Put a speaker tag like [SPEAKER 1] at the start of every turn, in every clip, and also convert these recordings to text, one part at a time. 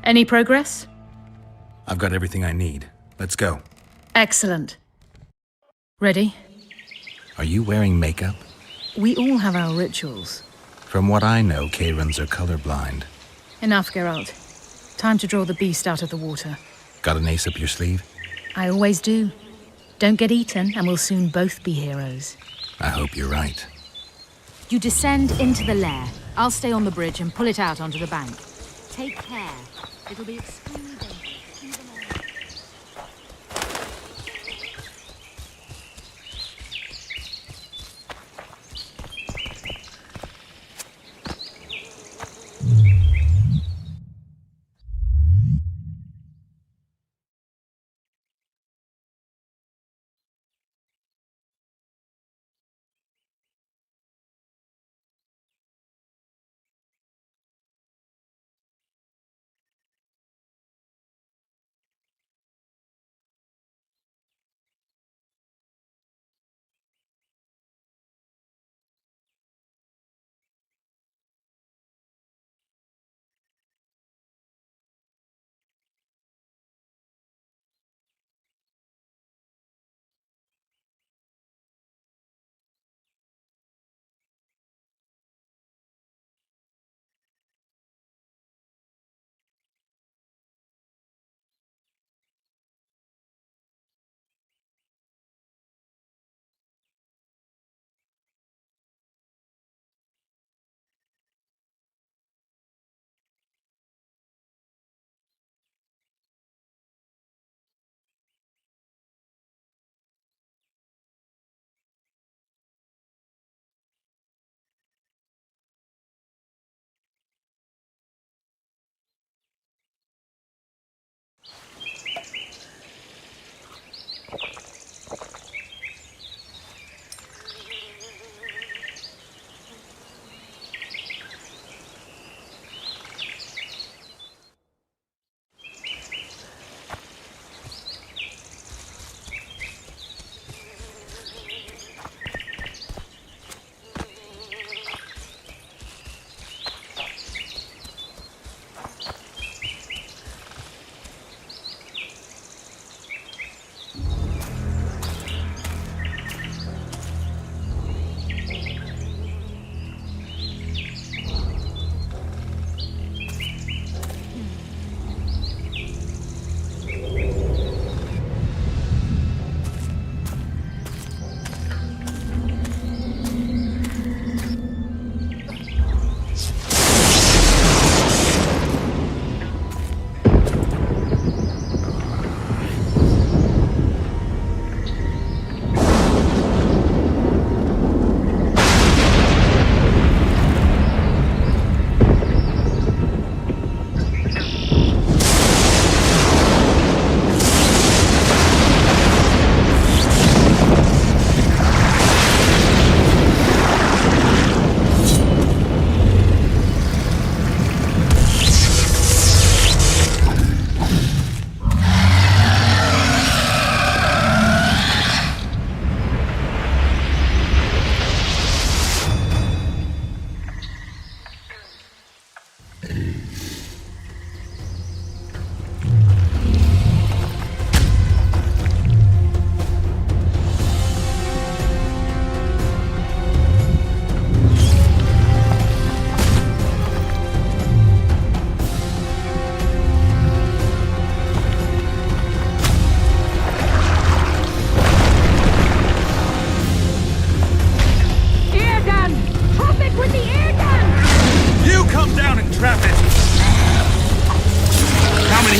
[SPEAKER 1] Any progress?
[SPEAKER 2] I've got everything I need. Let's go.
[SPEAKER 1] Excellent. Ready?
[SPEAKER 2] Are you wearing makeup?
[SPEAKER 1] We all have our rituals.
[SPEAKER 2] From what I know, Kayrans are colorblind.
[SPEAKER 1] Enough, Geralt. Time to draw the beast out of the water.
[SPEAKER 2] Got an ace up your sleeve?
[SPEAKER 1] I always do. Don't get eaten, and we'll soon both be heroes.
[SPEAKER 2] I hope you're right.
[SPEAKER 3] You descend into the lair. I'll stay on the bridge and pull it out onto the bank. Take care. It'll be extremely dangerous. Even on...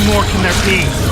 [SPEAKER 4] more can there be?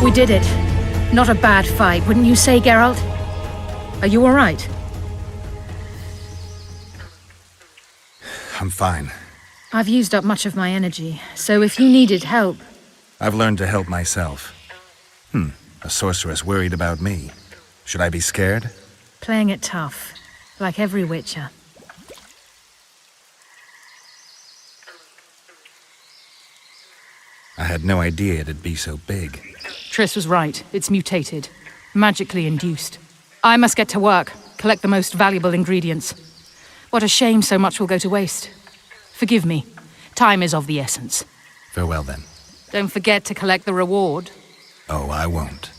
[SPEAKER 1] We did it. Not a bad fight, wouldn't you say, Geralt? Are you all right?
[SPEAKER 2] I'm fine.
[SPEAKER 1] I've used up much of my energy, so if you needed help...
[SPEAKER 2] I've learned to help myself. A sorceress worried about me. Should I be scared?
[SPEAKER 1] Playing it tough, like every Witcher.
[SPEAKER 2] I had no idea it'd be so big.
[SPEAKER 3] Triss was right. It's mutated. Magically induced. I must get to work. Collect the most valuable ingredients. What a shame so much will go to waste. Forgive me. Time is of the essence.
[SPEAKER 2] Farewell then.
[SPEAKER 3] Don't forget to collect the reward.
[SPEAKER 2] Oh, I won't.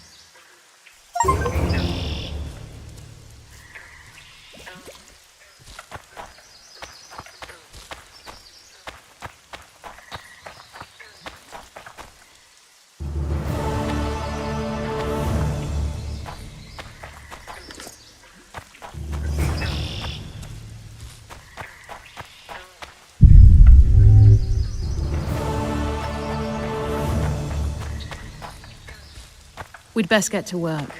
[SPEAKER 1] We'd best get to work.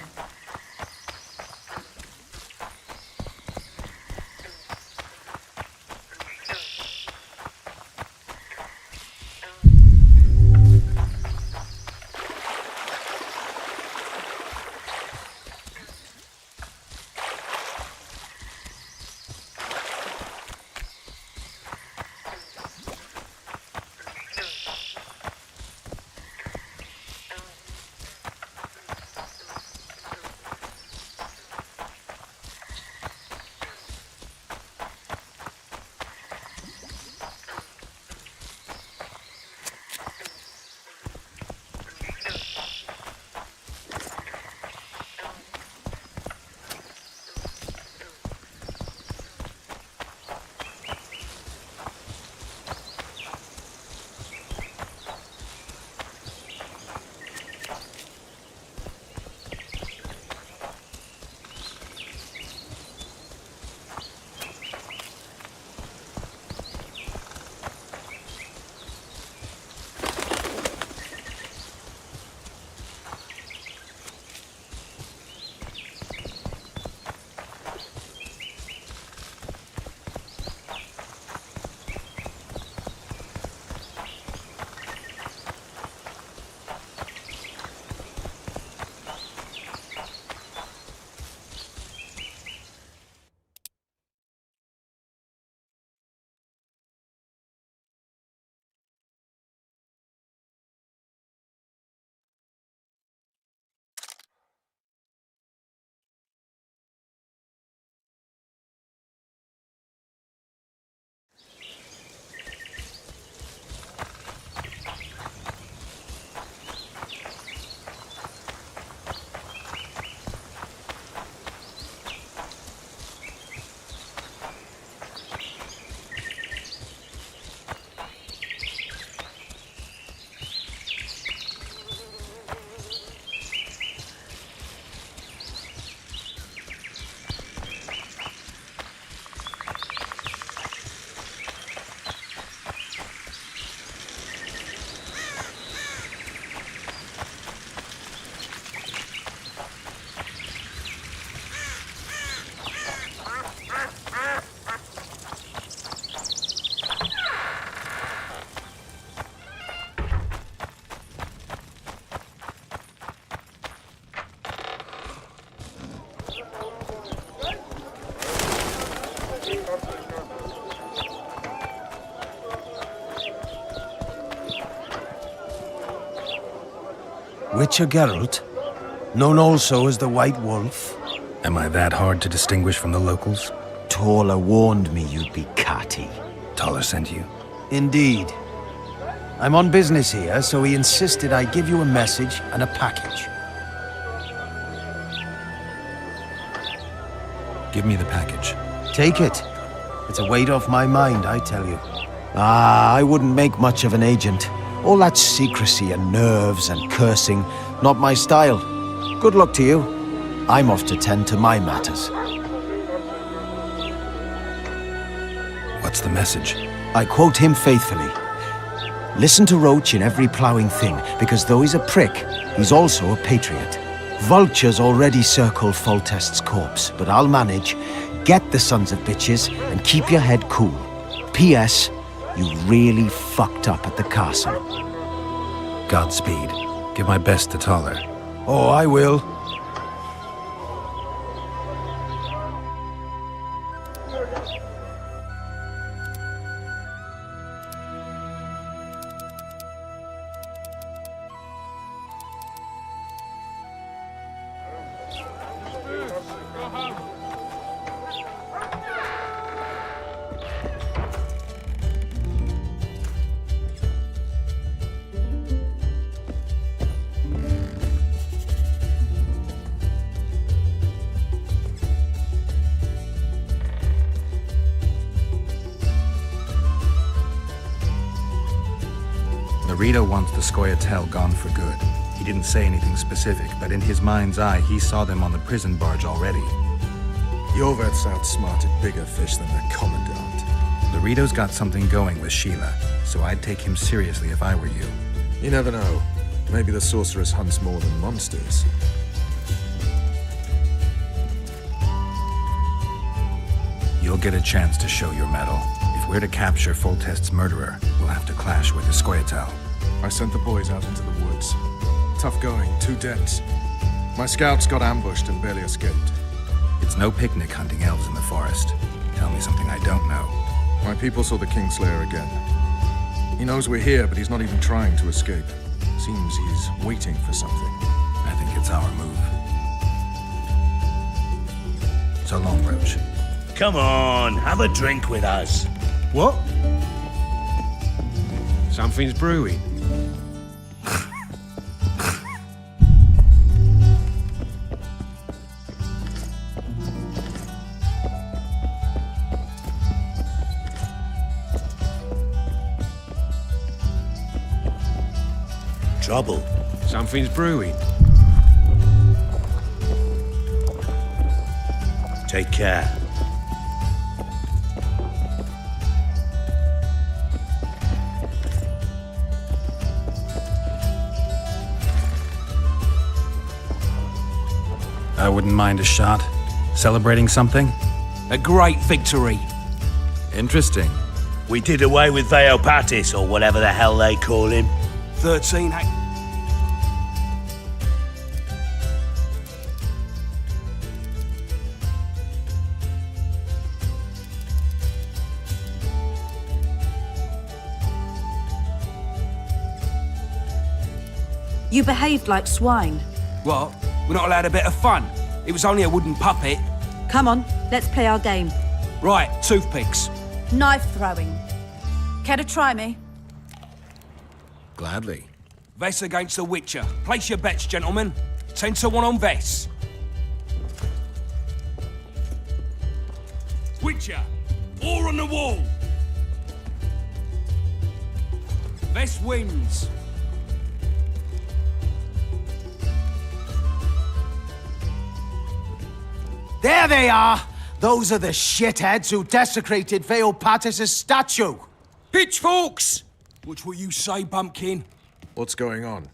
[SPEAKER 5] Witcher Geralt, known also as the White Wolf.
[SPEAKER 2] Am I that hard to distinguish from the locals?
[SPEAKER 5] Taller warned me you'd be catty.
[SPEAKER 2] Taller sent you.
[SPEAKER 5] Indeed. I'm on business here, so he insisted I give you a message and a package.
[SPEAKER 2] Give me the package.
[SPEAKER 5] Take it. It's a weight off my mind, I tell you. I wouldn't make much of an agent. All that secrecy and nerves and cursing, not my style. Good luck to you. I'm off to tend to my matters.
[SPEAKER 2] What's the message?
[SPEAKER 5] I quote him faithfully. Listen to Roach in every ploughing thing, because though he's a prick, he's also a patriot. Vultures already circle Foltest's corpse, but I'll manage. Get the sons of bitches and keep your head cool. P.S. You really fucked up at the castle.
[SPEAKER 2] Godspeed. Give my best to Toller.
[SPEAKER 5] Oh, I will.
[SPEAKER 2] Narita wants the Scoia'tael gone for good. He didn't say anything specific, but in his mind's eye, he saw them on the prison barge already.
[SPEAKER 6] Yorveth's outsmarted bigger fish than their commandant.
[SPEAKER 2] Larito's got something going with Sheila, so I'd take him seriously if I were you.
[SPEAKER 6] You never know. Maybe the sorceress hunts more than monsters.
[SPEAKER 2] You'll get a chance to show your mettle. If we're to capture Foltest's murderer, we'll have to clash with the Scoia'tael.
[SPEAKER 6] I sent the boys out into the woods. Tough going, too dense. My scouts got ambushed and barely escaped.
[SPEAKER 2] It's no picnic hunting elves in the forest. Tell me something I don't know.
[SPEAKER 6] My people saw the Kingslayer again. He knows we're here, but he's not even trying to escape. Seems he's waiting for something.
[SPEAKER 2] I think it's our move. So long, Roach.
[SPEAKER 7] Come on, have a drink with us.
[SPEAKER 4] What? Something's brewing.
[SPEAKER 7] Trouble.
[SPEAKER 4] Something's brewing.
[SPEAKER 7] Take care.
[SPEAKER 2] I wouldn't mind a shot. Celebrating something?
[SPEAKER 8] A great victory.
[SPEAKER 2] Interesting.
[SPEAKER 7] We did away with Veopatis, or whatever the hell they call him.
[SPEAKER 8] 13.
[SPEAKER 9] You behaved like swine.
[SPEAKER 8] What? We're not allowed a bit of fun? It was only a wooden puppet.
[SPEAKER 9] Come on, let's play our game.
[SPEAKER 8] Right, toothpicks.
[SPEAKER 9] Knife throwing. Care to try me?
[SPEAKER 2] Gladly.
[SPEAKER 8] Vess against the Witcher. Place your bets, gentlemen. 10 to 1 on Vess. Witcher, oar on the wall. Vess wins.
[SPEAKER 5] There they are! Those are the shitheads who desecrated Veopatis' statue!
[SPEAKER 8] Pitchforks! Which will you say, Bumpkin?
[SPEAKER 6] What's going on?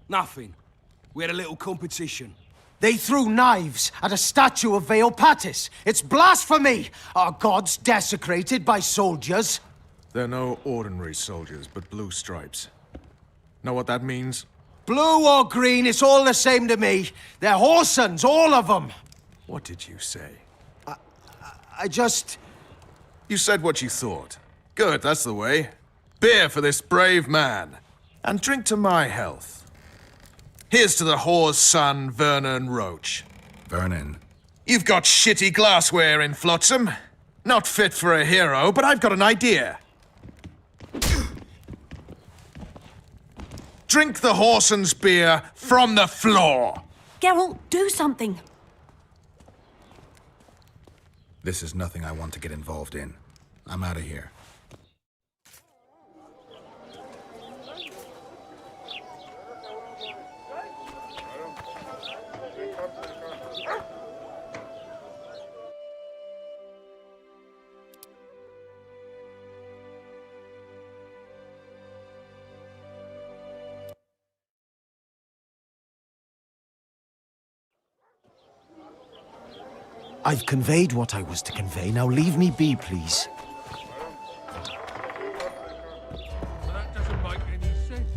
[SPEAKER 8] Nothing. We had a little competition.
[SPEAKER 5] They threw knives at a statue of Veopatis! It's blasphemy! Our gods desecrated by soldiers!
[SPEAKER 6] They're no ordinary soldiers, but blue stripes. Know what that means?
[SPEAKER 5] Blue or green, it's all the same to me. They're Horsons, all of them!
[SPEAKER 6] What did you say?
[SPEAKER 5] I just...
[SPEAKER 6] You said what you thought. Good, that's the way. Beer for this brave man. And drink to my health. Here's to the whore's son, Vernon Roach.
[SPEAKER 2] Vernon.
[SPEAKER 6] You've got shitty glassware in Flotsam. Not fit for a hero, but I've got an idea. Drink the Horson's beer from the floor.
[SPEAKER 9] Geralt, do something.
[SPEAKER 2] This is nothing I want to get involved in. I'm out of here.
[SPEAKER 5] I've conveyed what I was to convey. Now leave me be, please.
[SPEAKER 8] That doesn't make any sense.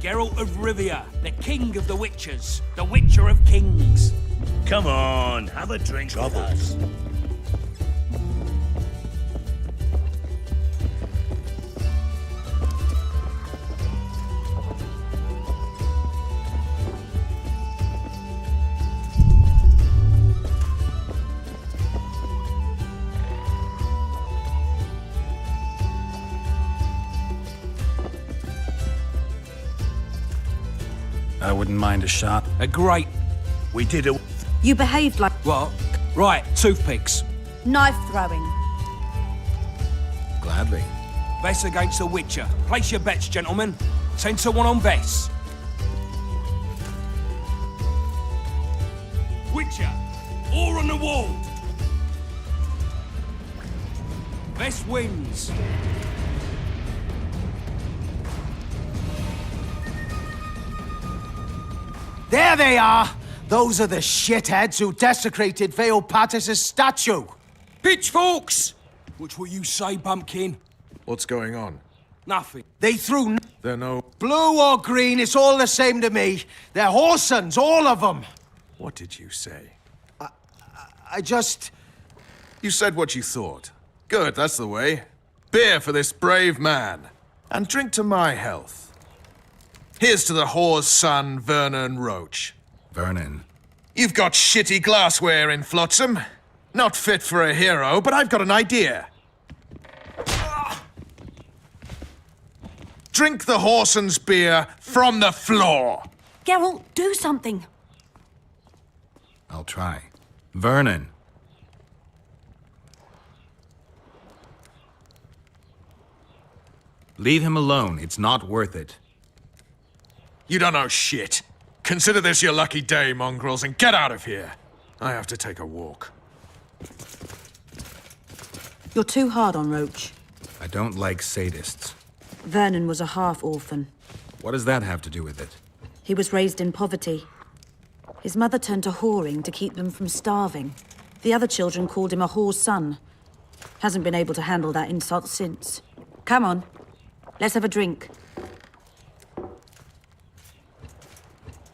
[SPEAKER 8] Geralt of Rivia, the king of the Witchers, the Witcher of Kings.
[SPEAKER 7] Come on, have a drink with us.
[SPEAKER 2] I wouldn't mind a shot.
[SPEAKER 8] A great...
[SPEAKER 7] We did a...
[SPEAKER 9] You behaved like
[SPEAKER 8] What? Right, toothpicks.
[SPEAKER 9] knife throwing.
[SPEAKER 2] Gladly.
[SPEAKER 8] Vess against the Witcher. Place your bets, gentlemen. 10 to 1 on Vess. Witcher, all on the wall. Vess wins.
[SPEAKER 5] There they are! Those are the shitheads who desecrated Veopatis' statue!
[SPEAKER 8] Pitchforks! Which will you say, Bumpkin?
[SPEAKER 6] What's going on?
[SPEAKER 8] Nothing.
[SPEAKER 5] They threw
[SPEAKER 6] There no...
[SPEAKER 5] blue or green, it's all the same to me. They're whoresons, all of them.
[SPEAKER 6] What did you say?
[SPEAKER 5] I just...
[SPEAKER 6] You said what you thought. Good, that's the way. Beer for this brave man. And drink to my health. Here's to the whore's son, Vernon Roach.
[SPEAKER 2] Vernon.
[SPEAKER 6] You've got shitty glassware in Flotsam. Not fit for a hero, but I've got an idea. Drink the whoreson's beer from the floor.
[SPEAKER 9] Geralt, do something.
[SPEAKER 2] I'll try. Vernon. Leave him alone. It's not worth it.
[SPEAKER 6] You don't know shit. Consider this your lucky day, mongrels, and get out of here. I have to take a walk.
[SPEAKER 9] You're too hard on Roach.
[SPEAKER 2] I don't like sadists.
[SPEAKER 9] Vernon was a half-orphan.
[SPEAKER 2] What does that have to do with it?
[SPEAKER 9] He was raised in poverty. His mother turned to whoring to keep them from starving. The other children called him a whore's son. Hasn't been able to handle that insult since. Come on, let's have a drink.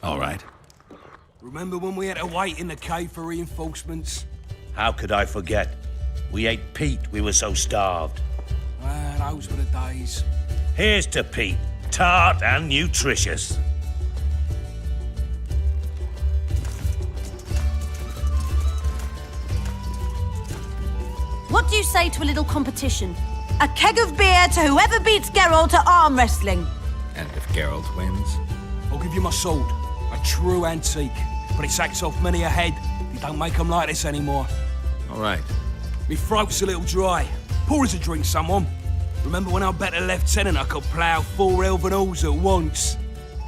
[SPEAKER 2] All right.
[SPEAKER 8] Remember when we had to wait in the cave for reinforcements?
[SPEAKER 7] How could I forget? We ate Pete, we were so starved.
[SPEAKER 8] Ah, those were the days.
[SPEAKER 7] Here's to Pete, tart and nutritious.
[SPEAKER 9] What do you say to a little competition? A keg of beer to whoever beats Geralt at arm wrestling.
[SPEAKER 2] And if Geralt wins?
[SPEAKER 8] I'll give you my sword. A true antique. But it sacks off many a head. You don't make them like this anymore.
[SPEAKER 2] All right.
[SPEAKER 8] Me throat's a little dry. Pour us a drink, someone. Remember when I bet a lieutenant I could plough 4 elven halls at once?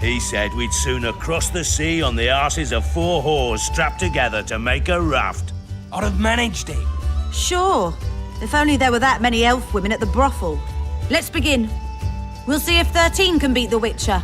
[SPEAKER 7] He said we'd sooner cross the sea on the arses of 4 whores strapped together to make a raft.
[SPEAKER 8] I'd have managed it.
[SPEAKER 9] Sure. If only there were that many elf women at the brothel. Let's begin. We'll see if 13 can beat the Witcher.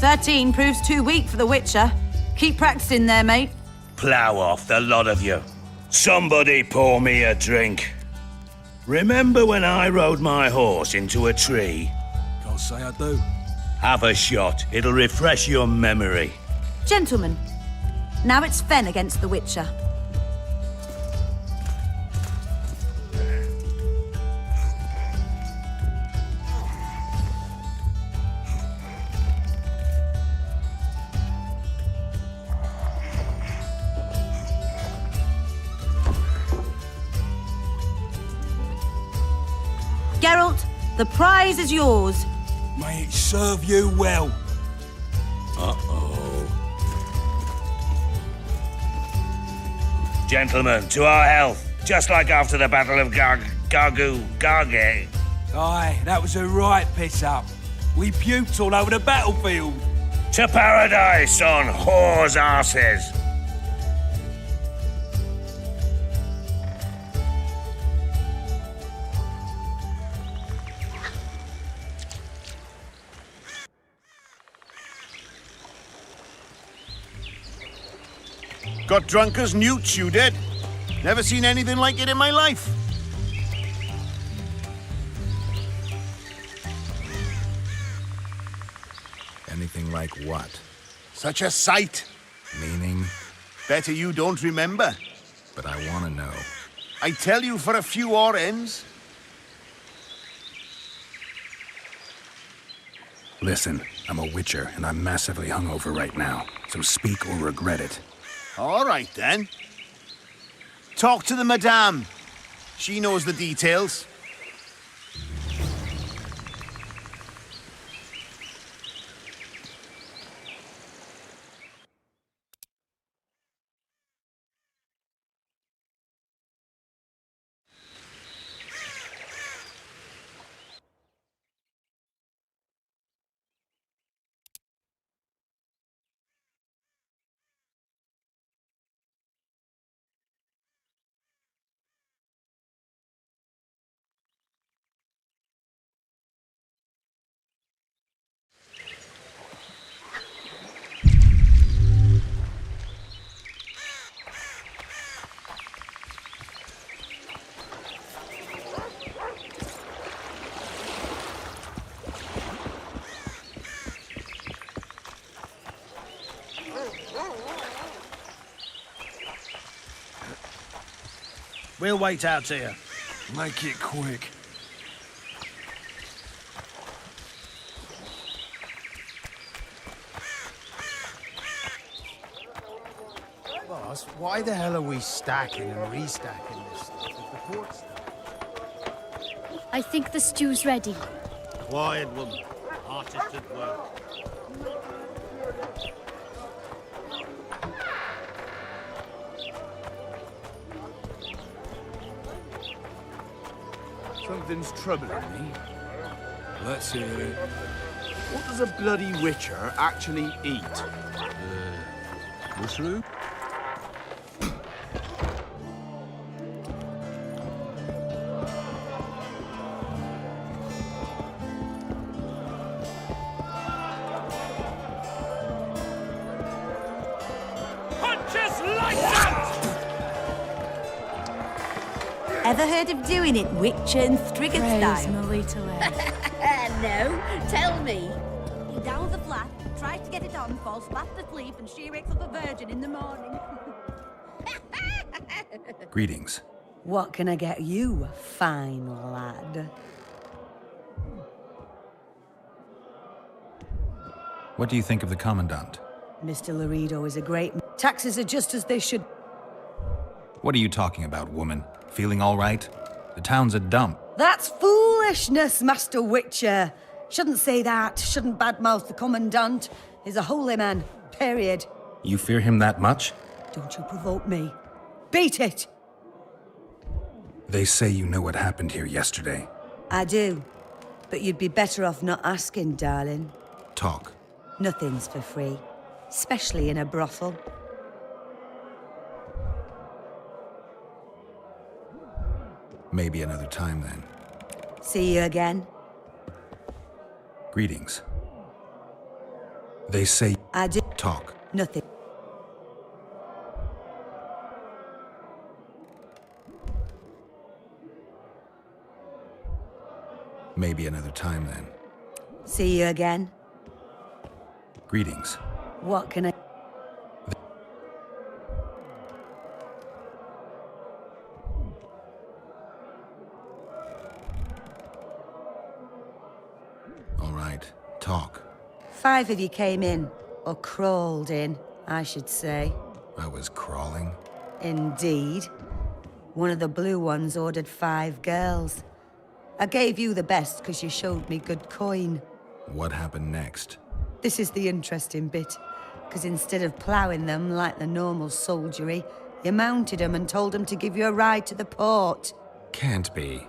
[SPEAKER 9] "13 proves too weak for the Witcher. Keep practicing there, mate."
[SPEAKER 7] Plough off, the lot of you. Somebody pour me a drink. Remember when I rode my horse into a tree?
[SPEAKER 8] Can't say I do.
[SPEAKER 7] Have a shot. It'll refresh your memory.
[SPEAKER 9] Gentlemen, now it's Fen against the Witcher. Geralt, the prize is yours.
[SPEAKER 8] May it serve you well.
[SPEAKER 7] Uh-oh. Gentlemen, to our health. Just like after the Battle of
[SPEAKER 8] Aye, that was a right piss-up. We puked all over the battlefield.
[SPEAKER 7] To paradise on whores' asses!
[SPEAKER 5] Got drunk as newts, you did. Never seen anything like it in my life.
[SPEAKER 2] Anything like what?
[SPEAKER 5] Such a sight.
[SPEAKER 2] Meaning?
[SPEAKER 5] Better you don't remember.
[SPEAKER 2] But I want to know.
[SPEAKER 5] I tell you for a few odd ends.
[SPEAKER 2] Listen, I'm a witcher, and I'm massively hungover right now. So speak or regret it.
[SPEAKER 5] All right, then. Talk to the madame. She knows the details.
[SPEAKER 8] We'll wait out here.
[SPEAKER 6] Make it quick.
[SPEAKER 5] Boss, why the hell are we stacking and restacking this stuff at the port's done?
[SPEAKER 10] I think the stew's ready.
[SPEAKER 5] Quiet, woman. Artist at work.
[SPEAKER 8] Something's troubling me.
[SPEAKER 6] Let's hear it.
[SPEAKER 8] What does a bloody witcher actually eat?
[SPEAKER 6] Mushroom?
[SPEAKER 9] Ever heard of doing it Witcher and Strigan
[SPEAKER 1] Praise
[SPEAKER 9] style?
[SPEAKER 1] Melita
[SPEAKER 11] No, tell me. He downs the flat, tries to get it on, falls fast asleep, and she wakes up a virgin in the morning.
[SPEAKER 2] Greetings.
[SPEAKER 9] What can I get you, fine lad?
[SPEAKER 2] What do you think of the Commandant?
[SPEAKER 9] Mr. Laredo is a great... Taxes are just as they should...
[SPEAKER 2] What are you talking about, woman? Feeling all right? The town's a dump.
[SPEAKER 9] That's foolishness, Master Witcher. Shouldn't say that. Shouldn't badmouth the Commandant. He's a holy man. Period.
[SPEAKER 2] You fear him that much?
[SPEAKER 9] Don't you provoke me. Beat it!
[SPEAKER 2] They say you know what happened here yesterday.
[SPEAKER 9] I do. But you'd be better off not asking, darling.
[SPEAKER 2] Talk.
[SPEAKER 9] Nothing's for free. Especially in a brothel.
[SPEAKER 2] Maybe another time then.
[SPEAKER 9] See you again.
[SPEAKER 2] Greetings. They say...
[SPEAKER 9] I do.
[SPEAKER 2] Talk.
[SPEAKER 9] Nothing.
[SPEAKER 2] Maybe another time then.
[SPEAKER 9] See you again.
[SPEAKER 2] Greetings.
[SPEAKER 9] What can I...
[SPEAKER 2] All right. Talk.
[SPEAKER 9] 5 of you came in. Or crawled in, I should say.
[SPEAKER 2] I was crawling.
[SPEAKER 9] Indeed. One of the blue ones ordered 5 girls. I gave you the best because you showed me good coin.
[SPEAKER 2] What happened next?
[SPEAKER 9] This is the interesting bit. Because instead of ploughing them like the normal soldiery, you mounted them and told them to give you a ride to the port.
[SPEAKER 2] Can't be.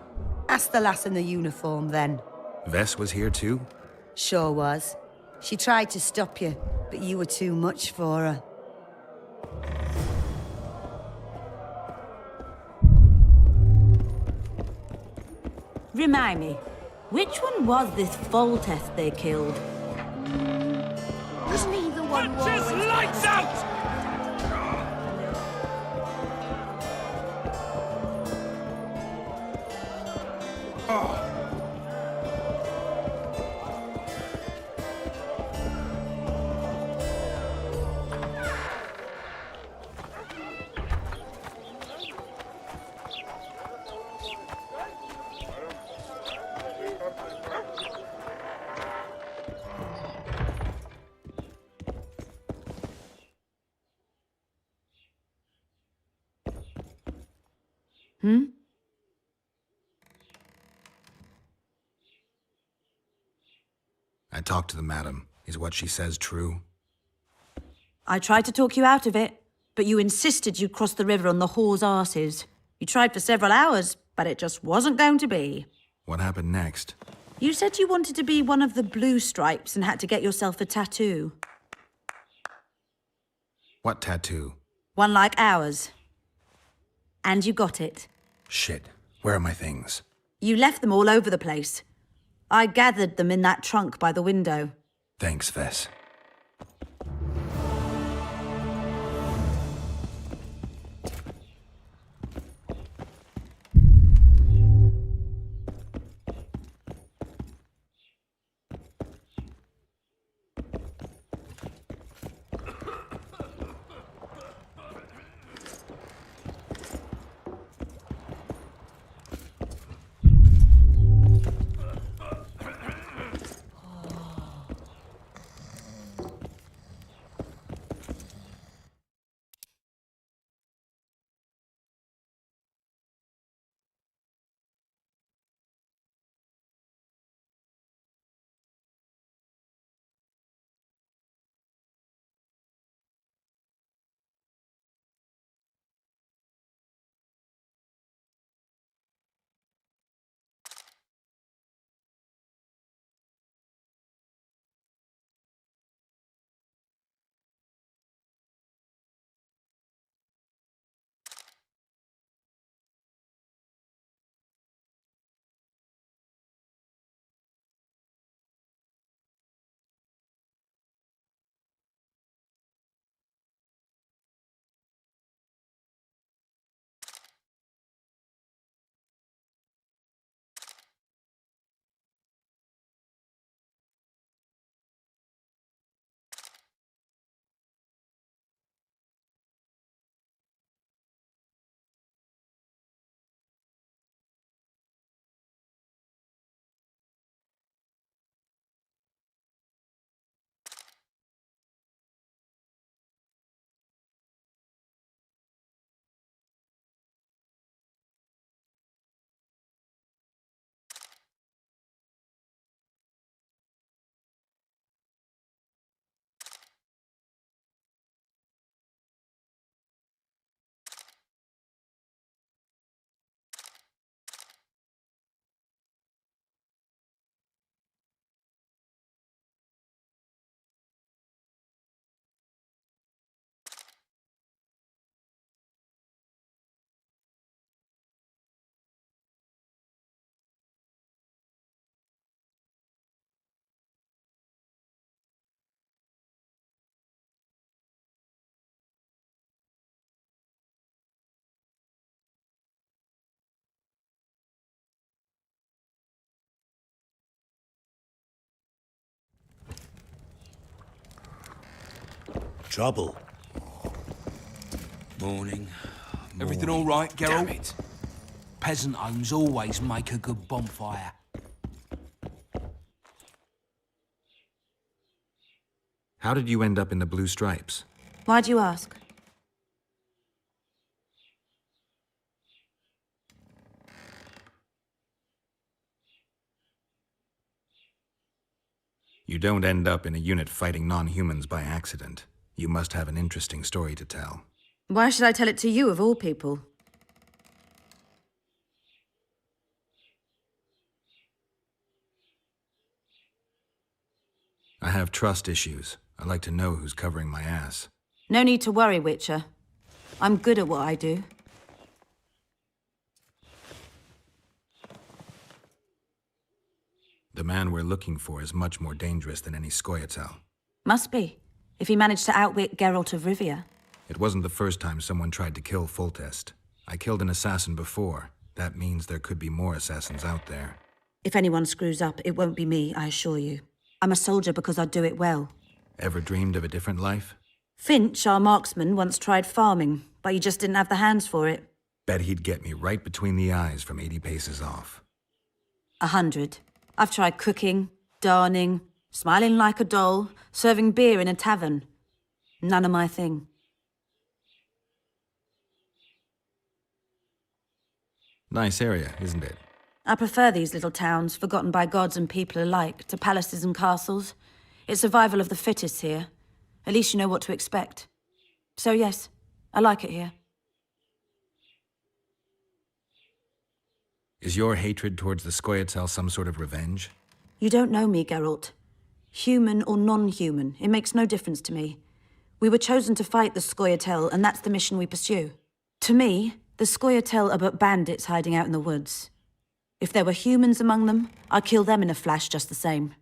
[SPEAKER 9] Ask the lass in the uniform then.
[SPEAKER 2] Vess was here too?
[SPEAKER 9] Sure was.
[SPEAKER 10] She tried to stop you, but you were too much for her.
[SPEAKER 9] Remind me, which one was this Foltest they killed?
[SPEAKER 11] Wasn't he the one who
[SPEAKER 8] Just
[SPEAKER 11] always
[SPEAKER 8] lights out!
[SPEAKER 2] I talked to the madam. Is what she says true?
[SPEAKER 9] I tried to talk you out of it, but you insisted you'd cross the river on the whore's arses. You tried for several hours, but it just wasn't going to be.
[SPEAKER 2] What happened next?
[SPEAKER 9] You said you wanted to be one of the blue stripes and had to get yourself a tattoo.
[SPEAKER 2] What tattoo?
[SPEAKER 9] One like ours. And you got it.
[SPEAKER 2] Shit. Where are my things?
[SPEAKER 9] You left them all over the place. I gathered them in that trunk by the window.
[SPEAKER 2] Thanks, Vess.
[SPEAKER 7] Trouble.
[SPEAKER 8] Morning. Everything all right, Geralt?
[SPEAKER 2] Damn it.
[SPEAKER 8] Peasant homes always make a good bonfire.
[SPEAKER 2] How did you end up in the Blue Stripes?
[SPEAKER 9] Why'd you ask?
[SPEAKER 2] You don't end up in a unit fighting non-humans by accident. You must have an interesting story to tell.
[SPEAKER 9] Why should I tell it to you, of all people?
[SPEAKER 2] I have trust issues. I like to know who's covering my ass.
[SPEAKER 9] No need to worry, Witcher. I'm good at what I do.
[SPEAKER 2] The man we're looking for is much more dangerous than any Scoia'tael.
[SPEAKER 9] Must be, if he managed to outwit Geralt of Rivia.
[SPEAKER 2] It wasn't the first time someone tried to kill Foltest. I killed an assassin before. That means there could be more assassins out there.
[SPEAKER 9] If anyone screws up, it won't be me, I assure you. I'm a soldier because I do it well.
[SPEAKER 2] Ever dreamed of a different life?
[SPEAKER 9] Finch, our marksman, once tried farming, but he just didn't have the hands for it.
[SPEAKER 2] Bet he'd get me right between the eyes from 80 paces off.
[SPEAKER 9] 100. I've tried cooking, darning, smiling like a doll, serving beer in a tavern. None of my thing.
[SPEAKER 2] Nice area, isn't it?
[SPEAKER 9] I prefer these little towns, forgotten by gods and people alike, to palaces and castles. It's survival of the fittest here. At least you know what to expect. So yes, I like it here.
[SPEAKER 2] Is your hatred towards the Scoia'tael some sort of revenge?
[SPEAKER 9] You don't know me, Geralt. Human or non-human, it makes no difference to me. We were chosen to fight the Scoia'tael, and that's the mission we pursue. To me, the Scoia'tael are but bandits hiding out in the woods. If there were humans among them, I'd kill them in a flash just the same.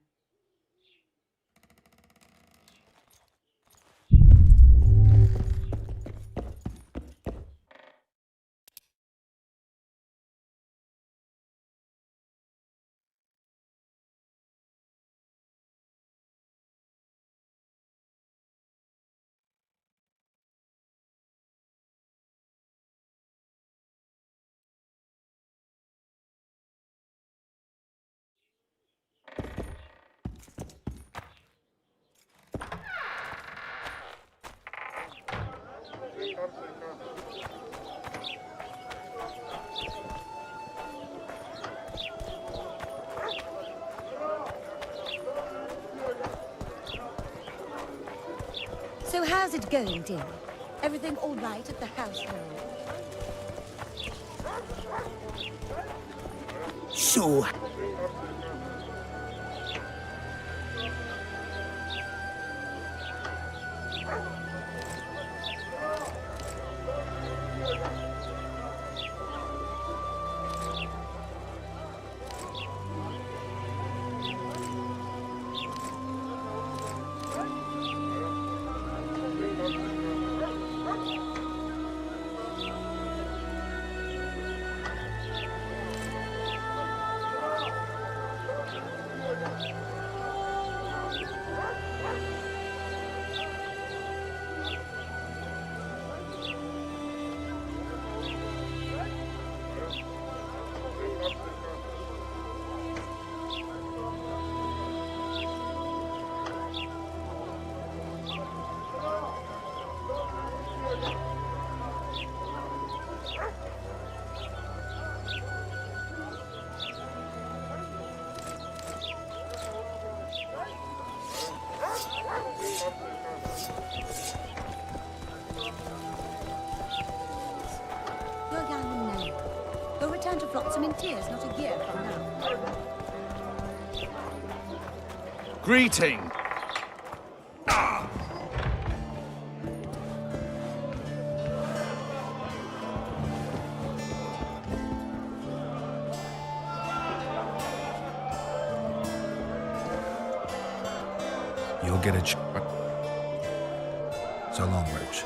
[SPEAKER 11] So how's it going, dear? Everything all right at the household?
[SPEAKER 8] So,
[SPEAKER 11] You're young and knowing. You'll return to Flotsam in tears, not a year from now.
[SPEAKER 6] Greeting!
[SPEAKER 2] You'll get a So long, Roach.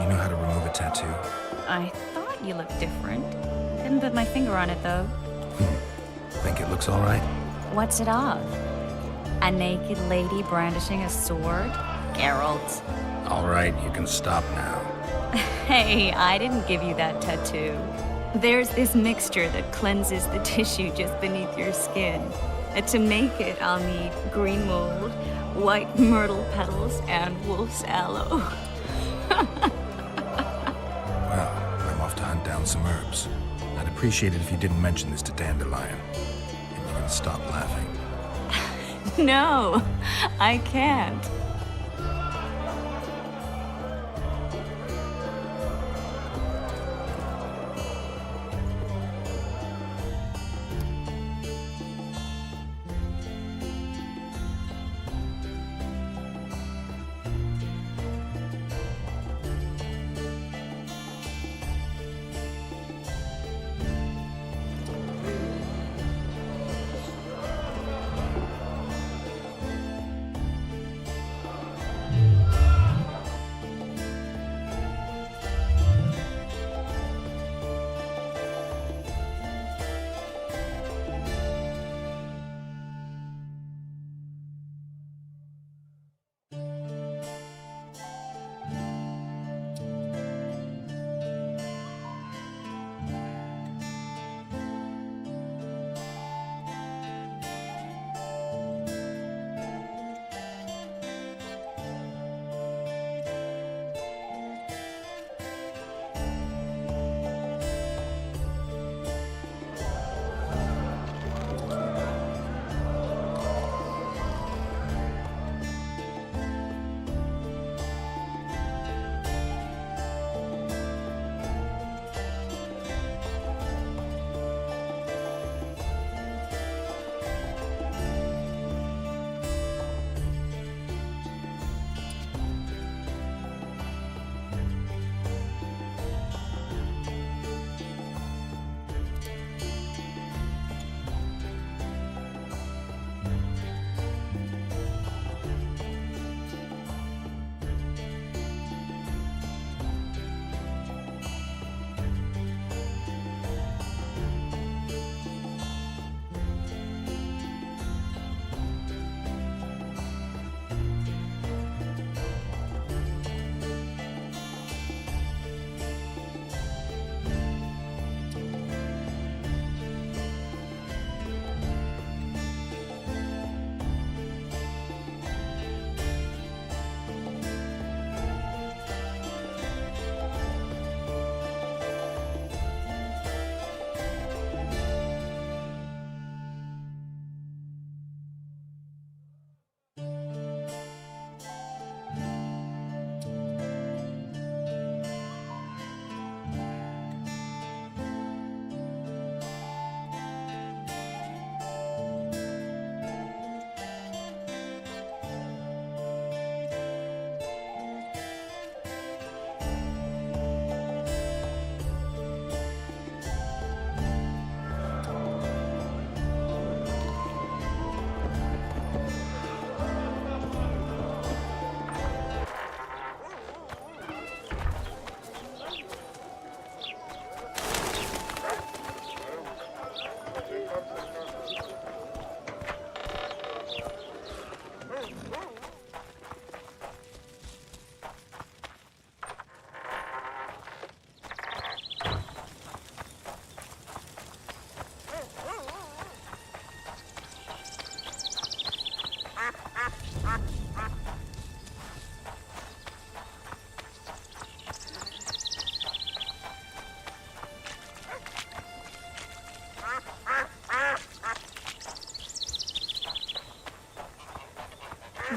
[SPEAKER 2] You know how to remove a tattoo?
[SPEAKER 12] I thought you looked different. Couldn't put my finger on it, though.
[SPEAKER 2] Think it looks all right?
[SPEAKER 12] What's it of? A naked lady brandishing a sword? Geralt.
[SPEAKER 2] All right, you can stop now.
[SPEAKER 12] Hey, I didn't give you that tattoo. There's this mixture that cleanses the tissue just beneath your skin. And to make it, I'll need green mold, white myrtle petals, and wolf's aloe.
[SPEAKER 2] Well, I'm off to hunt down some herbs. I'd appreciate it if you didn't mention this to Dandelion. And you can stop laughing.
[SPEAKER 12] No, I can't.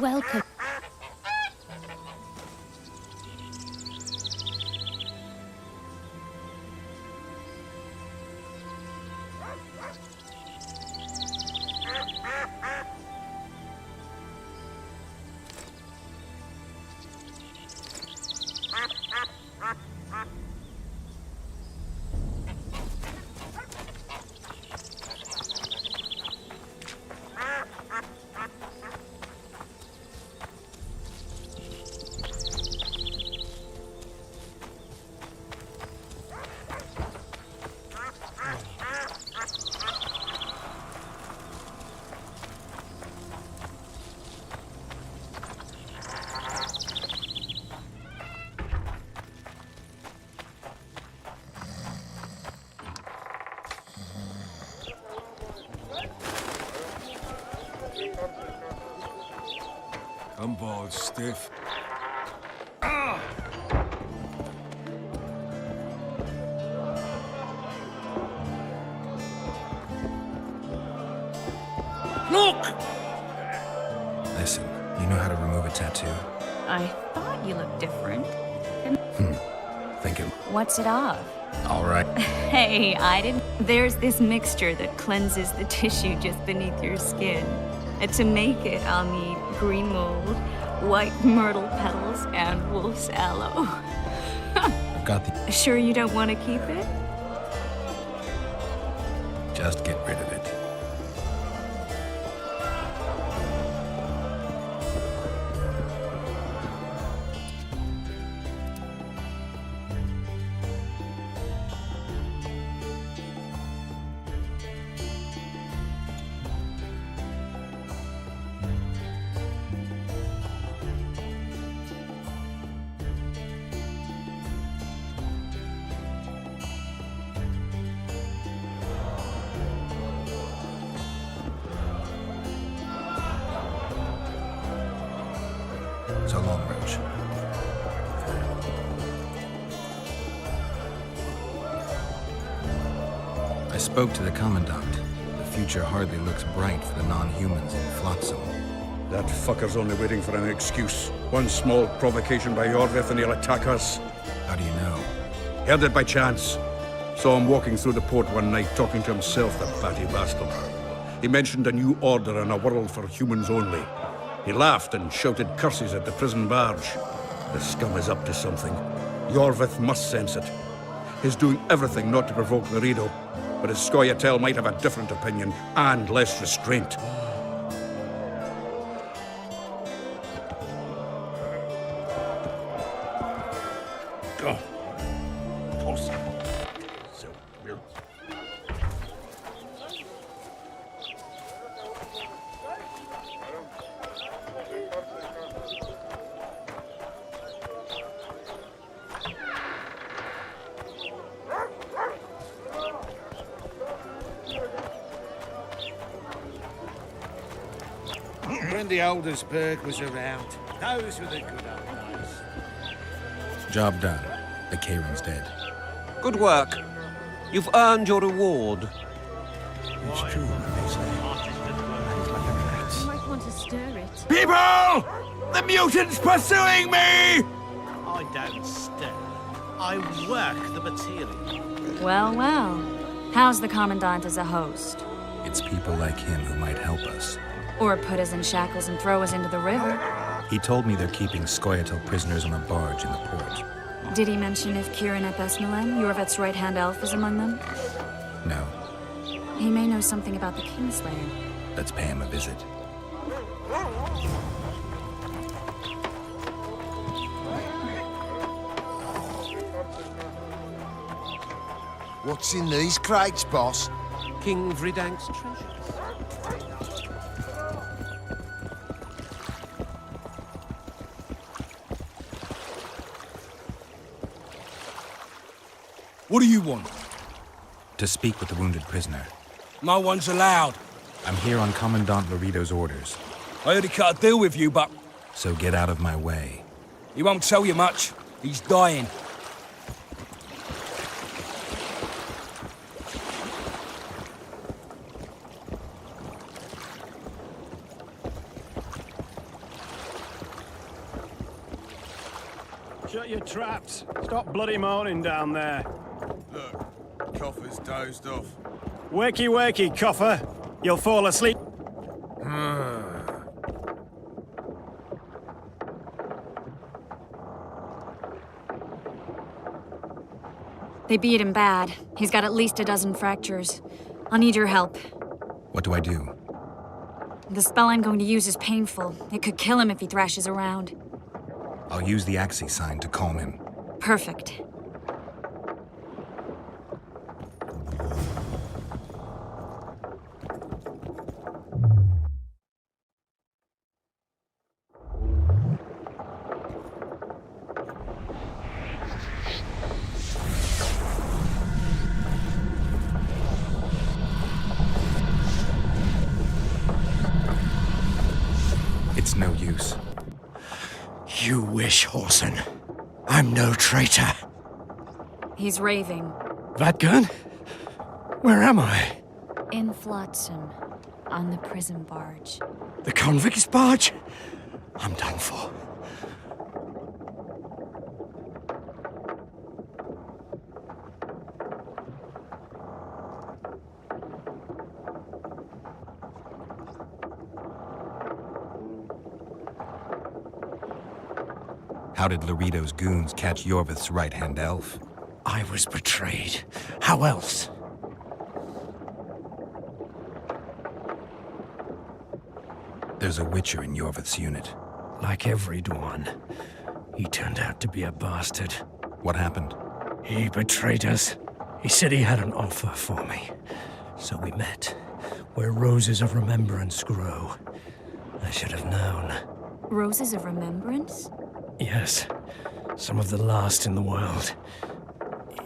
[SPEAKER 1] Welcome.
[SPEAKER 8] I'm bald stiff.
[SPEAKER 7] Look!
[SPEAKER 2] Listen, you know how to remove a tattoo?
[SPEAKER 12] I thought you looked different.
[SPEAKER 2] Thinking.
[SPEAKER 12] What's it of?
[SPEAKER 2] All right.
[SPEAKER 12] Hey, I didn't. There's this mixture that cleanses the tissue just beneath your skin. And to make it, I'll need green mold, white myrtle petals, and wolf's aloe.
[SPEAKER 2] I've got the...
[SPEAKER 12] Sure you don't want to keep it?
[SPEAKER 2] Just get rid of it. So long, Roach. I spoke to the Commandant. The future hardly looks bright for the non-humans in Flotsam.
[SPEAKER 13] That fucker's only waiting for an excuse. One small provocation by Yorvith and he'll attack us.
[SPEAKER 2] How do you know?
[SPEAKER 13] Heard it by chance. Saw him walking through the port one night, talking to himself, the batty bastard. He mentioned a new order and a world for humans only. He laughed and shouted curses at the prison barge. The scum is up to something. Yorvith must sense it. He's doing everything not to provoke Laredo, but his Scoia'tael might have a different opinion and less restraint. Go. Toss. So weird.
[SPEAKER 14] When the Aldersburg was around, those were the good old days.
[SPEAKER 2] Job done. The Kayron's dead.
[SPEAKER 15] Good work. You've earned your reward.
[SPEAKER 14] It's true, they say.
[SPEAKER 1] You might want to stir it.
[SPEAKER 8] People! The mutant's pursuing me!
[SPEAKER 14] I don't stir. I work the material.
[SPEAKER 12] Well, well. How's the Commandant as a host?
[SPEAKER 2] It's people like him who might help us.
[SPEAKER 12] Or put us in shackles and throw us into the river.
[SPEAKER 2] He told me they're keeping Scoia'tael prisoners on a barge in the port.
[SPEAKER 12] Did he mention if Kieran ep Esmalen, Yorvet's right-hand elf, is among them?
[SPEAKER 2] No.
[SPEAKER 12] He may know something about the Kingslayer.
[SPEAKER 2] Let's pay him a visit.
[SPEAKER 5] What's in these crates, boss?
[SPEAKER 15] King Vridank's treasures.
[SPEAKER 8] What do you want?
[SPEAKER 2] To speak with the wounded prisoner.
[SPEAKER 8] No one's allowed.
[SPEAKER 2] I'm here on Commandant Laredo's orders.
[SPEAKER 8] I heard he cut a deal with you, but...
[SPEAKER 2] So get out of my way.
[SPEAKER 8] He won't tell you much. He's dying.
[SPEAKER 16] Shut your traps. Stop bloody moaning down there.
[SPEAKER 6] Look, Coffer's dozed off.
[SPEAKER 16] Wakey, wakey, Coffer. You'll fall asleep.
[SPEAKER 12] They beat him bad. He's got at least a dozen fractures. I'll need your help.
[SPEAKER 2] What do I do?
[SPEAKER 12] The spell I'm going to use is painful. It could kill him if he thrashes around.
[SPEAKER 2] I'll use the Axii sign to calm him.
[SPEAKER 12] Perfect.
[SPEAKER 2] It's no use.
[SPEAKER 16] You wish, Whoreson. I'm no traitor.
[SPEAKER 12] He's raving.
[SPEAKER 16] Vadgun? Where am I?
[SPEAKER 12] In Flotsam, on the prison barge.
[SPEAKER 16] The convict's barge? I'm done for.
[SPEAKER 2] How did Loredo's goons catch Yorvith's right-hand elf?
[SPEAKER 16] I was betrayed. How else?
[SPEAKER 2] There's a Witcher in Yorvith's unit.
[SPEAKER 16] Like every Dwan, he turned out to be a bastard.
[SPEAKER 2] What happened?
[SPEAKER 16] He betrayed us. He said he had an offer for me. So we met, where roses of remembrance grow. I should have known.
[SPEAKER 12] Roses of remembrance?
[SPEAKER 16] Yes, some of the last in the world.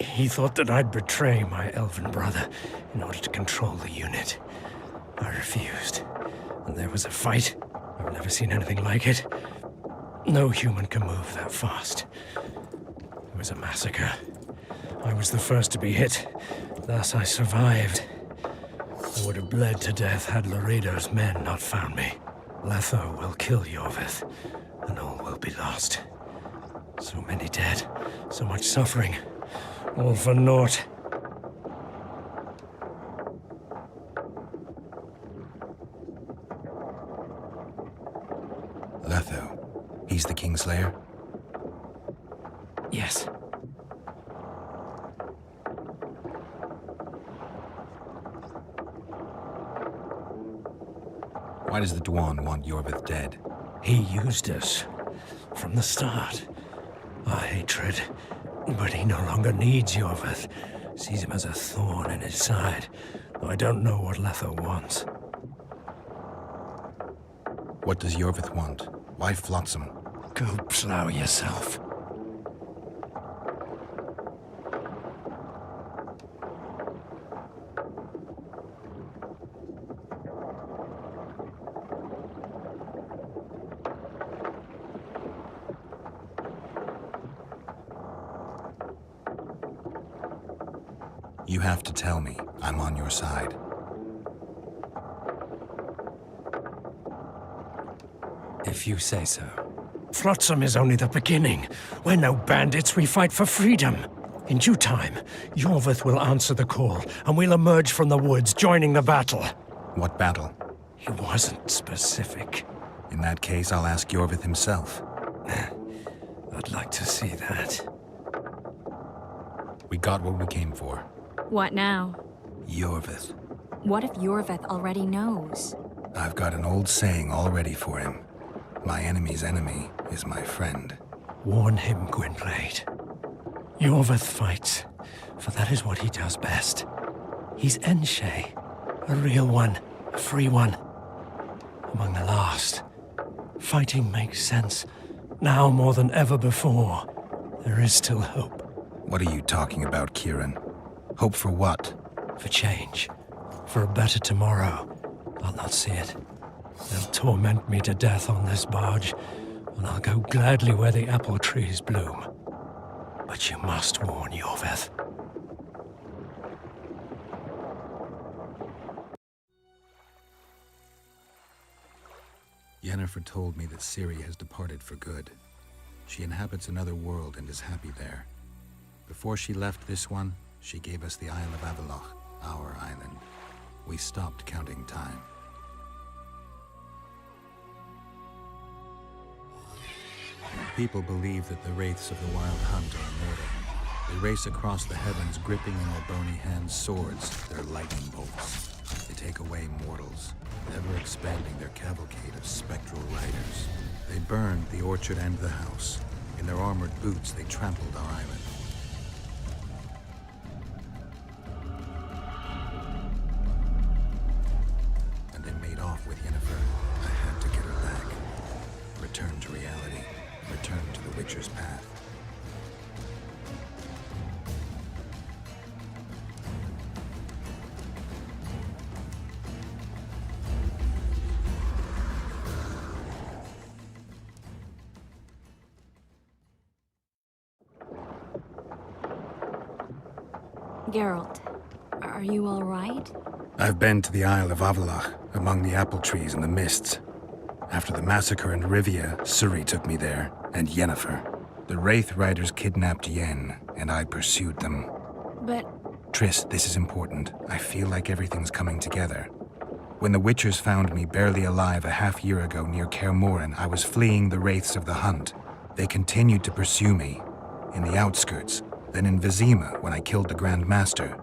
[SPEAKER 16] He thought that I'd betray my elven brother in order to control the unit. I refused, and there was a fight. I've never seen anything like it. No human can move that fast. It was a massacre. I was the first to be hit, thus I survived. I would have bled to death had Loredo's men not found me. Letho will kill Yorvith, and all will be lost. So many dead, so much suffering, all for naught.
[SPEAKER 2] Letho. He's the Kingslayer?
[SPEAKER 16] Yes.
[SPEAKER 2] Why does the Dwan want Yorvith dead?
[SPEAKER 16] He used us from the start. Our hatred. But he no longer needs Yorvith. Sees him as a thorn in his side. Though I don't know what Letho wants.
[SPEAKER 2] What does Yorvith want? Why Flotsam?
[SPEAKER 16] Go plow yourself.
[SPEAKER 2] You have to tell me. I'm on your side.
[SPEAKER 16] If you say so. Flotsam is only the beginning. We're no bandits, we fight for freedom. In due time, Yorvith will answer the call, and we'll emerge from the woods, joining the battle.
[SPEAKER 2] What battle?
[SPEAKER 16] He wasn't specific.
[SPEAKER 2] In that case, I'll ask Yorvith himself.
[SPEAKER 16] I'd like to see that.
[SPEAKER 2] We got what we came for.
[SPEAKER 12] What now?
[SPEAKER 2] Yorvith.
[SPEAKER 12] What if Yorvith already knows?
[SPEAKER 2] I've got an old saying all ready for him. My enemy's enemy is my friend.
[SPEAKER 16] Warn him, Gwynblade. Yorvith fights, for that is what he does best. He's Enshe, a real one, a free one. Among the last. Fighting makes sense. Now more than ever before, there is still hope.
[SPEAKER 2] What are you talking about, Kieran? Hope for what?
[SPEAKER 16] For change. For a better tomorrow. I'll not see it. They'll torment me to death on this barge, and I'll go gladly where the apple trees bloom. But you must warn Yorvith.
[SPEAKER 2] Yennefer told me that Ciri has departed for good. She inhabits another world and is happy there. Before she left this one, she gave us the Isle of Avalok, our island. We stopped counting time. People believe that the wraiths of the Wild Hunt are immortal. They race across the heavens, gripping in their bony hands swords, their lightning bolts. They take away mortals, ever expanding their cavalcade of spectral riders. They burned the orchard and the house. In their armored boots, they trampled our island. And they made off with Yennefer. I had to get her back. Return to reality. Return to the Witcher's path.
[SPEAKER 12] Geralt, are you all right?
[SPEAKER 2] I've been to the Isle of Avalach, among the apple trees and the mists. After the massacre in Rivia, Suri took me there, and Yennefer. The Wraith Riders kidnapped Yen, and I pursued them.
[SPEAKER 12] But...
[SPEAKER 2] Triss, this is important. I feel like everything's coming together. When the Witchers found me barely alive a half-year ago near Kaer Morhen, I was fleeing the Wraiths of the Hunt. They continued to pursue me, in the outskirts, then in Vizima when I killed the Grand Master.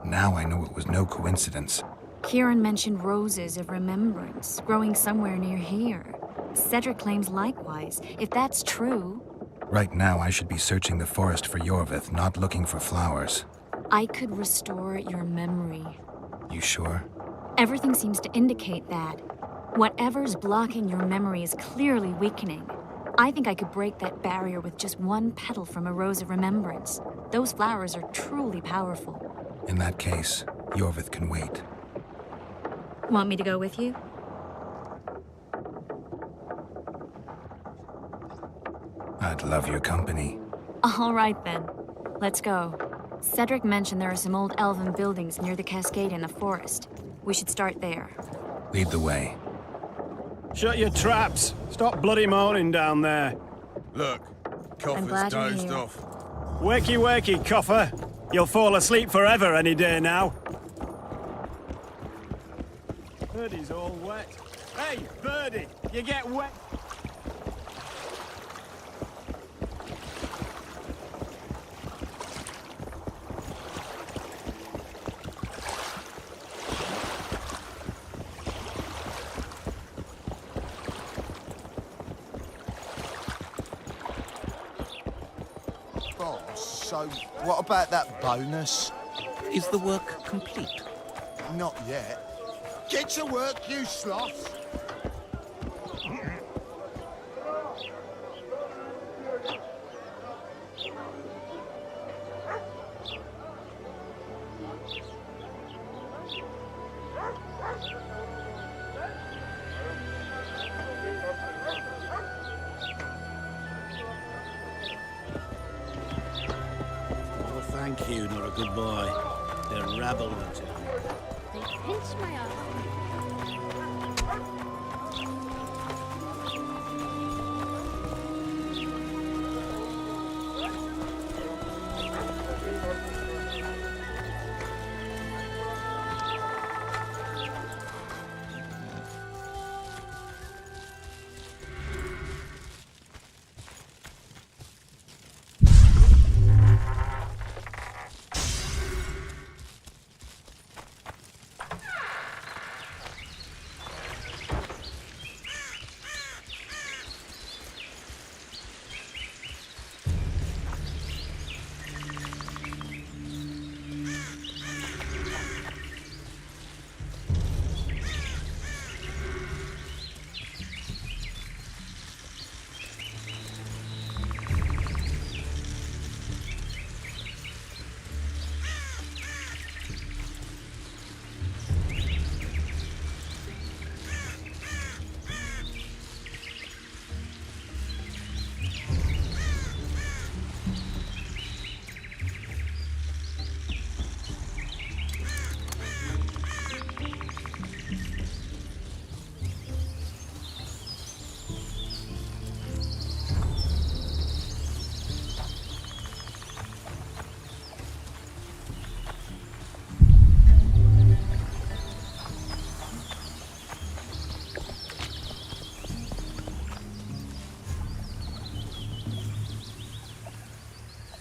[SPEAKER 2] Now I know it was no coincidence.
[SPEAKER 12] Kieran mentioned roses of remembrance growing somewhere near here. Cedric claims likewise. If that's true...
[SPEAKER 2] Right now I should be searching the forest for Yorvith, not looking for flowers.
[SPEAKER 12] I could restore your memory.
[SPEAKER 2] You sure?
[SPEAKER 12] Everything seems to indicate that. Whatever's blocking your memory is clearly weakening. I think I could break that barrier with just one petal from a rose of remembrance. Those flowers are truly powerful.
[SPEAKER 2] In that case, Yorvith can wait.
[SPEAKER 12] Want me to go with you?
[SPEAKER 2] I'd love your company.
[SPEAKER 12] All right then. Let's go. Cedric mentioned there are some old elven buildings near the cascade in the forest. We should start there.
[SPEAKER 2] Lead the way.
[SPEAKER 17] Shut your traps! Stop bloody moaning down there.
[SPEAKER 6] Look, Coffer's dozed off.
[SPEAKER 17] Wakey, wakey, Coffer. You'll fall asleep forever any day now. Birdie's all wet. Hey, Birdie, you get wet.
[SPEAKER 5] So, what about that bonus?
[SPEAKER 18] Is the work complete?
[SPEAKER 5] Not yet. Get to work, you sloth!
[SPEAKER 14] Thank you, not a good boy. They're rabble into me.
[SPEAKER 11] They pinch my arm.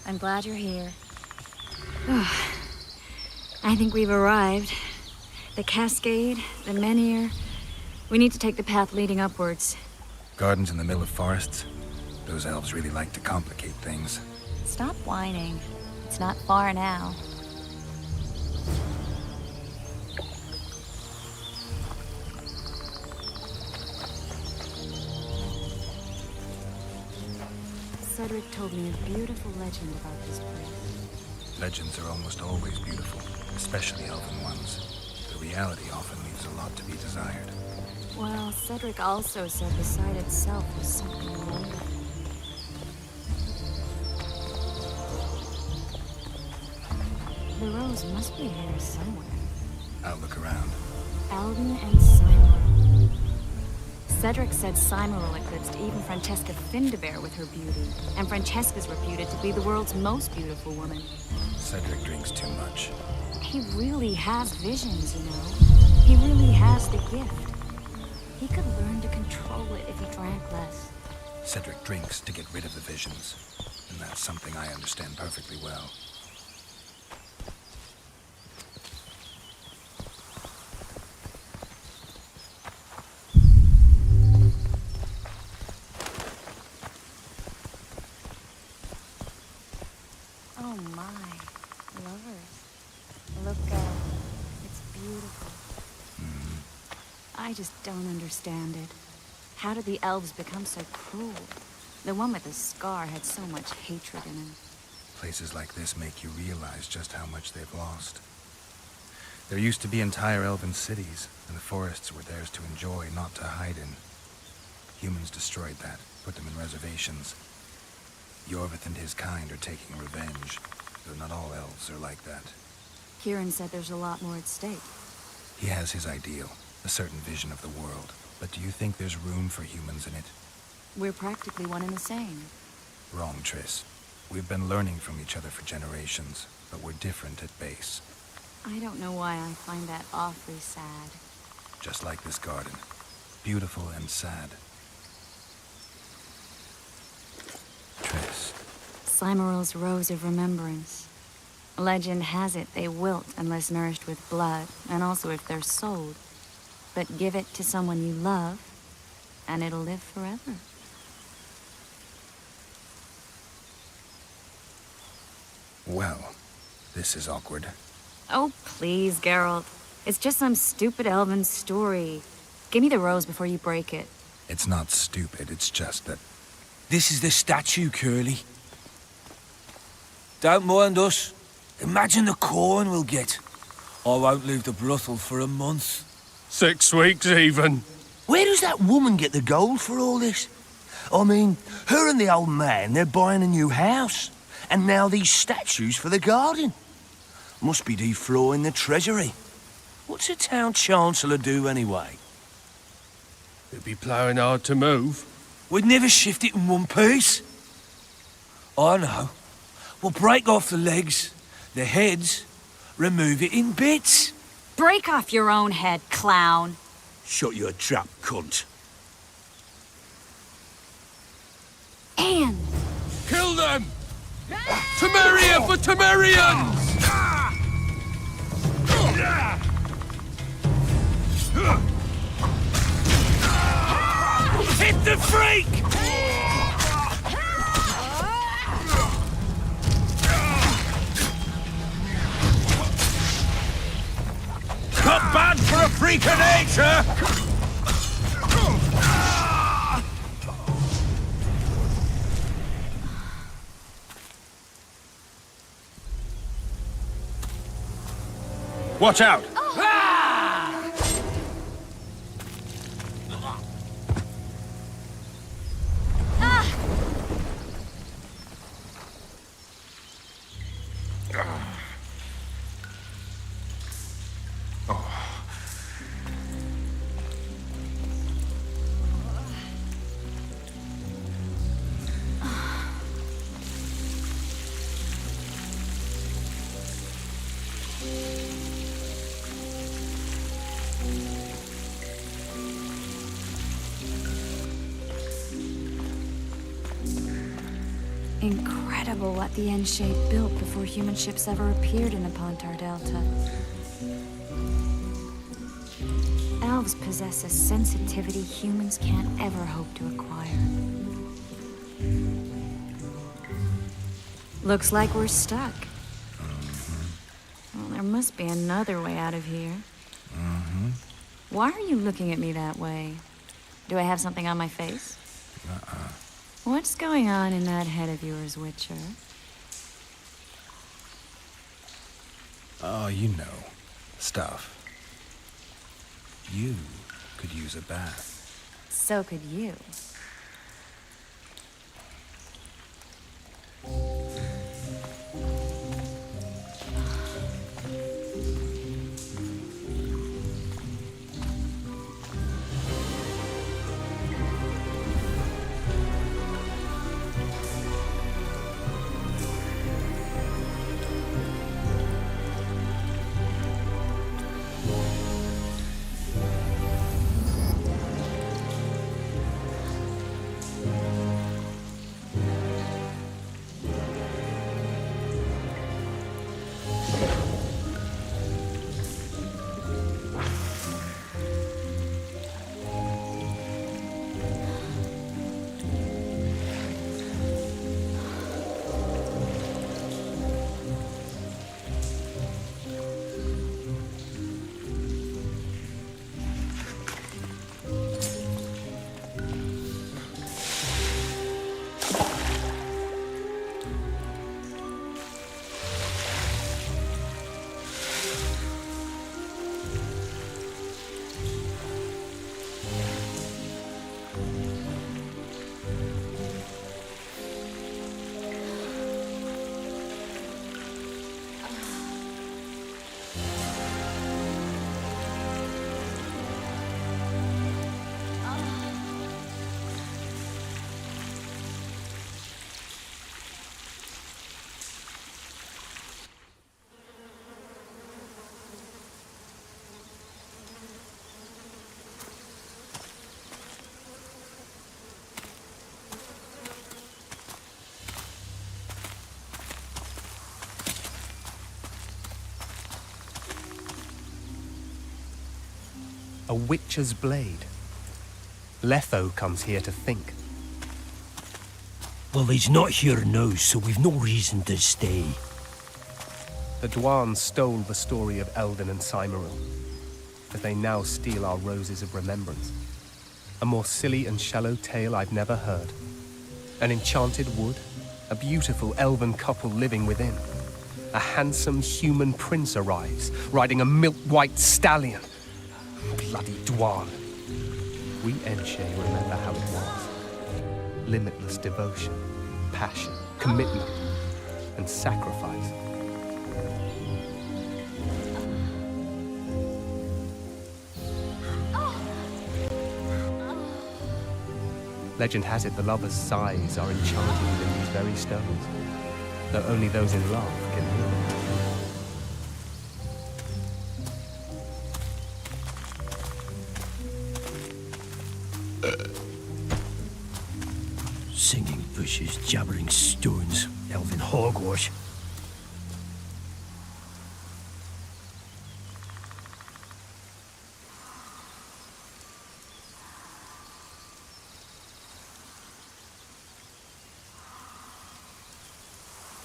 [SPEAKER 12] I'm glad you're here. I think we've arrived. The cascade, the menhir. We need to take the path leading upwards.
[SPEAKER 2] Gardens in the middle of forests? Those elves really like to complicate things.
[SPEAKER 12] Stop whining. It's not far now. Cedric told me a beautiful legend about this place.
[SPEAKER 2] Legends are almost always beautiful, especially elven ones. The reality often leaves a lot to be desired.
[SPEAKER 12] Well, Cedric also said the site itself was something wonderful. The rose must be here somewhere.
[SPEAKER 2] I'll look around.
[SPEAKER 12] Alden and Cymoril. Cedric said Cymoril eclipsed even Francesca Findabair with her beauty, and Francesca's reputed to be the world's most beautiful woman.
[SPEAKER 2] Cedric drinks too much.
[SPEAKER 12] He really has visions, you know. He really has the gift. He could learn to control it if he drank less.
[SPEAKER 2] Cedric drinks to get rid of the visions, and that's something I understand perfectly well.
[SPEAKER 12] Oh my, lovers. Look out. It's beautiful. I just don't understand it. How did the elves become so cruel? The one with the scar had so much hatred in him.
[SPEAKER 2] Places like this make you realize just how much they've lost. There used to be entire elven cities, and the forests were theirs to enjoy, not to hide in. Humans destroyed that, put them in reservations. Yorvith and his kind are taking revenge, though not all elves are like that.
[SPEAKER 12] Kieran said there's a lot more at stake.
[SPEAKER 2] He has his ideal, a certain vision of the world. But do you think there's room for humans in it?
[SPEAKER 12] We're practically one and the same.
[SPEAKER 2] Wrong, Triss. We've been learning from each other for generations, but we're different at base.
[SPEAKER 12] I don't know why I find that awfully sad.
[SPEAKER 2] Just like this garden. Beautiful and sad. Triss.
[SPEAKER 12] Cymoril's Rose of Remembrance. Legend has it they wilt unless nourished with blood, and also if they're sold. But give it to someone you love, and it'll live forever.
[SPEAKER 2] Well, this is awkward.
[SPEAKER 12] Oh, please, Geralt. It's just some stupid elven story. Give me the rose before you break it.
[SPEAKER 2] It's not stupid, it's just that...
[SPEAKER 8] This is the statue, Curly. Don't mind us. Imagine the corn we'll get. I won't leave the brothel for a month.
[SPEAKER 16] 6 weeks even.
[SPEAKER 19] Where does that woman get the gold for all this? I mean, her and the old man, they're buying a new house. And now these statues for the garden. Must be deflawing the treasury. What's a town chancellor do anyway?
[SPEAKER 16] It'd be ploughing hard to move.
[SPEAKER 8] We'd never shift it in one piece. I know. We'll break off the legs, the heads, remove it in bits.
[SPEAKER 12] Break off your own head, clown.
[SPEAKER 19] Shut your trap, cunt.
[SPEAKER 12] Anne!
[SPEAKER 16] Kill them! Temeria for Temerians!
[SPEAKER 8] Hit the freak!
[SPEAKER 19] Not bad for a freak of nature!
[SPEAKER 16] Watch out!
[SPEAKER 12] Incredible what the N-Shape built before human ships ever appeared in the Pontar Delta. Elves possess a sensitivity humans can't ever hope to acquire. Looks like we're stuck. Well, there must be another way out of here. Why are you looking at me that way? Do I have something on my face? What's going on in that head of yours, Witcher?
[SPEAKER 2] Oh, you know. Stuff. You could use a bath.
[SPEAKER 12] So could you.
[SPEAKER 20] A witcher's blade. Letho comes here to think.
[SPEAKER 8] Well, he's not here now, so we've no reason to stay.
[SPEAKER 20] The Dwan stole the story of Eldon and Cymoril, but they now steal our roses of remembrance. A more silly and shallow tale I've never heard. An enchanted wood, a beautiful elven couple living within. A handsome human prince arrives, riding a milk-white stallion. Bloody Dwan. We Enshe remember how it was. Limitless devotion, passion, commitment, and sacrifice. Legend has it the lovers' sighs are enchanted within these very stones, though only those in love can hear them.
[SPEAKER 8] Singing bushes, jabbering stones, elven hogwash.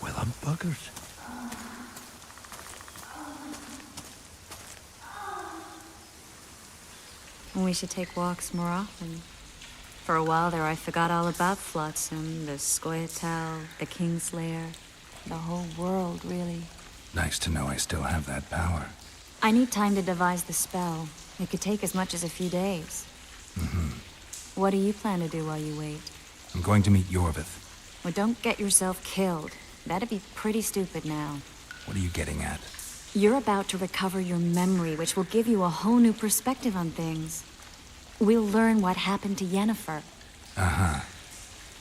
[SPEAKER 8] Well, I'm buggered.
[SPEAKER 12] We should take walks more often. For a while there, I forgot all about Flotsam, the Scoia'tael, the Kingslayer, the whole world, really.
[SPEAKER 2] Nice to know I still have that power.
[SPEAKER 12] I need time to devise the spell. It could take as much as a few days. What do you plan to do while you wait?
[SPEAKER 2] I'm going to meet Yorvith.
[SPEAKER 12] Well, don't get yourself killed. That'd be pretty stupid now.
[SPEAKER 2] What are you getting at?
[SPEAKER 12] You're about to recover your memory, which will give you a whole new perspective on things. We'll learn what happened to Yennefer.
[SPEAKER 2] Uh-huh.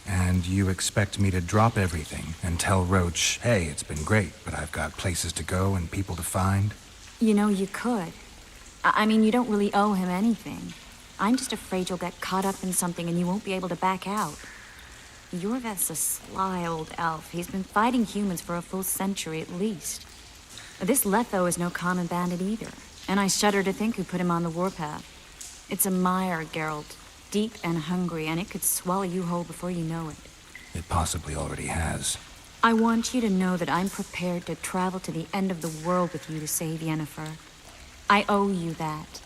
[SPEAKER 2] And you expect me to drop everything and tell Roach, hey, it's been great, but I've got places to go and people to find?
[SPEAKER 12] You know, you could. I mean, you don't really owe him anything. I'm just afraid you'll get caught up in something and you won't be able to back out. Yorvith's a sly old elf. He's been fighting humans for a full century at least. This Letho is no common bandit either, and I shudder to think who put him on the warpath. It's a mire, Geralt, deep and hungry, and it could swallow you whole before you know it.
[SPEAKER 2] It possibly already has.
[SPEAKER 12] I want you to know that I'm prepared to travel to the end of the world with you to save Yennefer. I owe you that.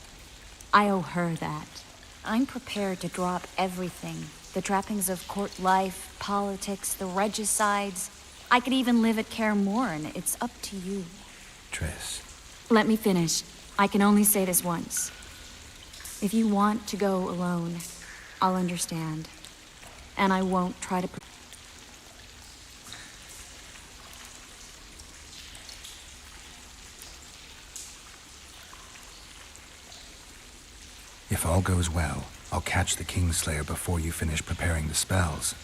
[SPEAKER 12] I owe her that. I'm prepared to drop everything. The trappings of court life, politics, the regicides. I could even live at Kaer Morhen. It's up to you.
[SPEAKER 2] Triss.
[SPEAKER 12] Let me finish. I can only say this once. If you want to go alone, I'll understand. And I won't try to...
[SPEAKER 2] If all goes well, I'll catch the Kingslayer before you finish preparing the spells.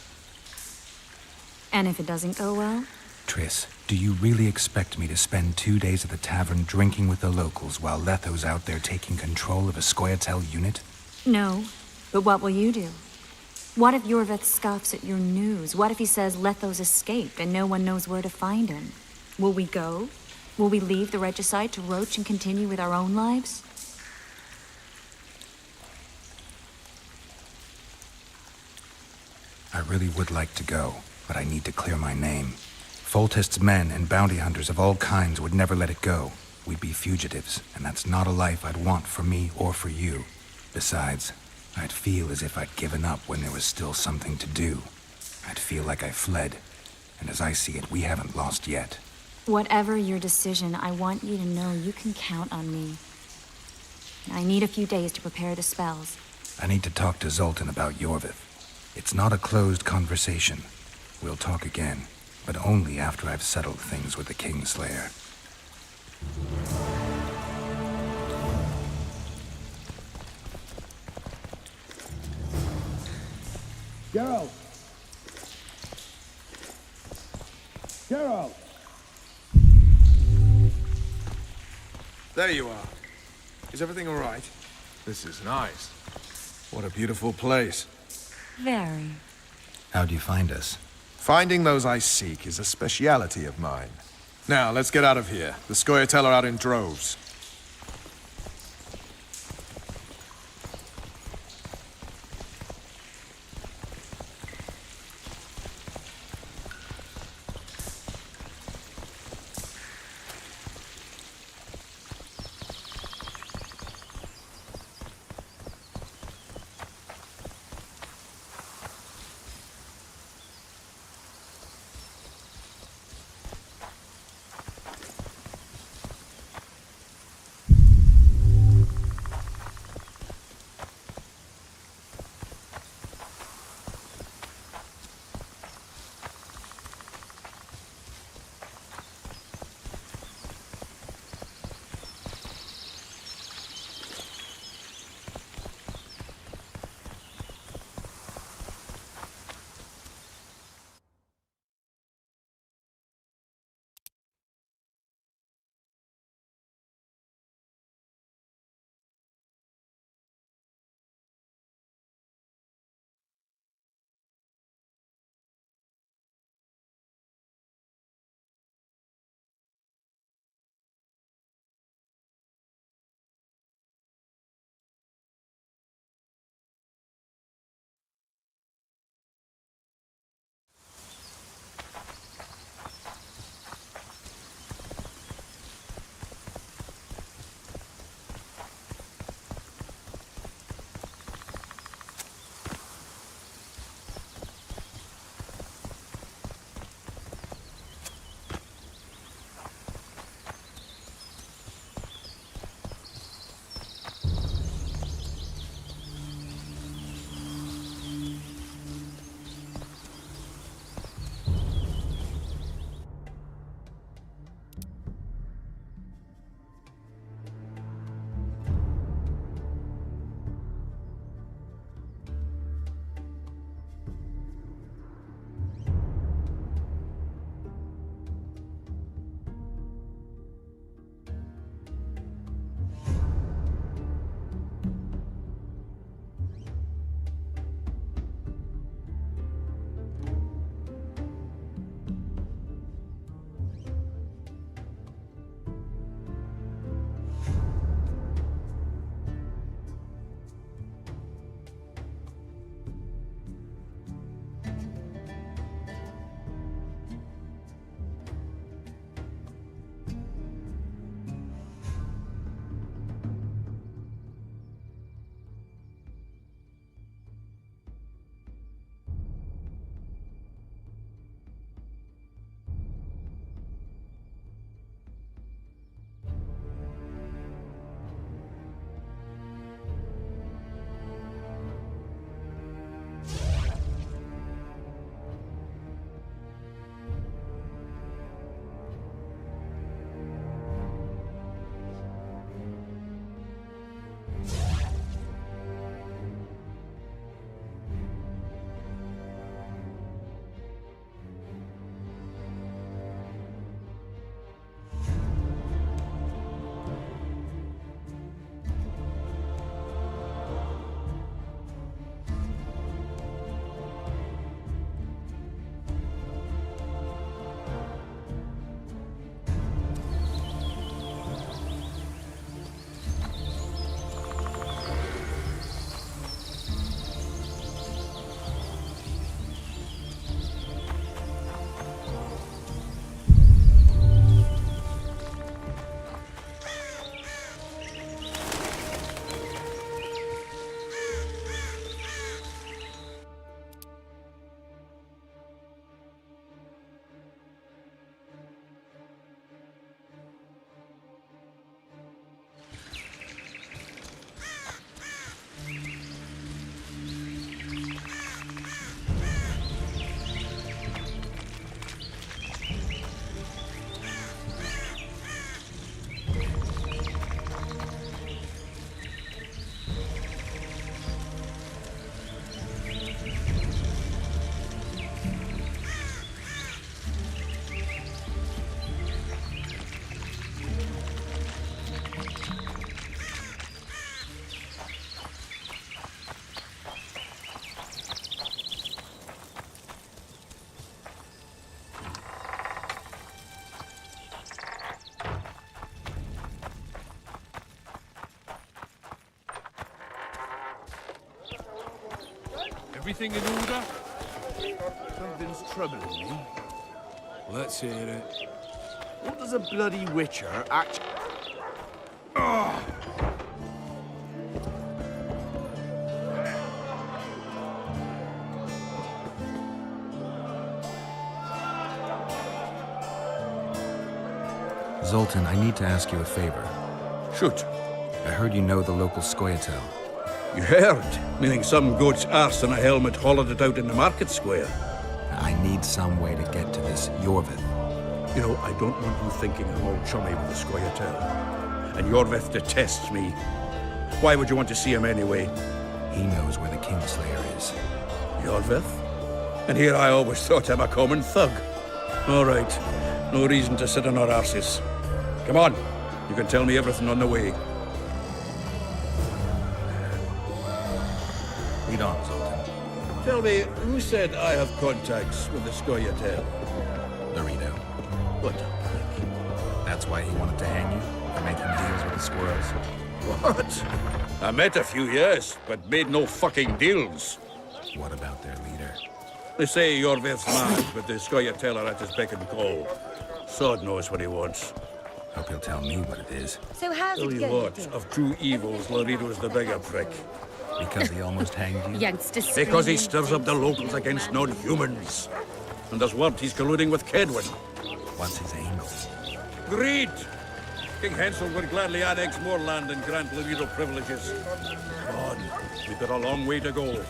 [SPEAKER 12] And if it doesn't go well?
[SPEAKER 2] Triss, do you really expect me to spend 2 days at the tavern drinking with the locals while Letho's out there taking control of a Scoia'tael unit?
[SPEAKER 12] No, but what will you do? What if Yorvith scoffs at your news? What if he says Letho's escaped and no one knows where to find him? Will we go? Will we leave the regicide to Roach and continue with our own lives?
[SPEAKER 2] I really would like to go, but I need to clear my name. Foltest's men and bounty hunters of all kinds would never let it go. We'd be fugitives, and that's not a life I'd want for me or for you. Besides, I'd feel as if I'd given up when there was still something to do. I'd feel like I fled, and as I see it, we haven't lost yet.
[SPEAKER 12] Whatever your decision, I want you to know you can count on me. I need a few days to prepare the spells.
[SPEAKER 2] I need to talk to Zoltan about Yorvith. It's not a closed conversation. We'll talk again, but only after I've settled things with the Kingslayer.
[SPEAKER 14] Geralt! Geralt!
[SPEAKER 6] There you are. Is everything all right? This is nice. What a beautiful place.
[SPEAKER 12] Very.
[SPEAKER 2] How'd you find us?
[SPEAKER 6] Finding those I seek is a speciality of mine. Now, let's get out of here. The Scoia'tael are out in droves.
[SPEAKER 13] Everything in order?
[SPEAKER 19] Something's troubling me. Let's hear it. What does a bloody witcher act... Oh.
[SPEAKER 2] Zoltan, I need to ask you a favor.
[SPEAKER 13] Shoot.
[SPEAKER 2] I heard you know the local Scoia'tael.
[SPEAKER 13] You heard? Meaning some goat's arse in a helmet hollowed it out in the market square.
[SPEAKER 2] I need some way to get to this Yorvith.
[SPEAKER 13] You know, I don't want you thinking I'm all chummy with the Scoia'tael. And Yorvith detests me. Why would you want to see him anyway?
[SPEAKER 2] He knows where the Kingslayer is.
[SPEAKER 13] Yorvith? And here I always thought him a common thug. All right. No reason to sit on our arses. Come on. You can tell me everything on the way.
[SPEAKER 2] Lead on, Zoltan.
[SPEAKER 13] Tell me, who said I have contacts with the Scoia'tael?
[SPEAKER 2] Larito.
[SPEAKER 13] What a prick.
[SPEAKER 2] That's why he wanted to hang you? For making deals with the squirrels?
[SPEAKER 13] What? I met a few, yes, but made no fucking deals.
[SPEAKER 2] What about their leader?
[SPEAKER 13] They say Yorvith's mad, but the Scoia'tael are at his beck and call. Sod knows what he wants.
[SPEAKER 2] Hope he'll tell me what it is.
[SPEAKER 11] So how's
[SPEAKER 13] Tell
[SPEAKER 11] it
[SPEAKER 13] you
[SPEAKER 11] going?
[SPEAKER 13] what, of two evils, Larito's the bigger prick.
[SPEAKER 2] Because he almost hanged you?
[SPEAKER 11] Youngsters.
[SPEAKER 13] Because he stirs up the locals against non-humans. And there's word he's colluding with Kedwin.
[SPEAKER 2] What's his angle?
[SPEAKER 13] Greed! King Hensel would gladly annex more land and grant Larito privileges. Come on, we've got a long way to go.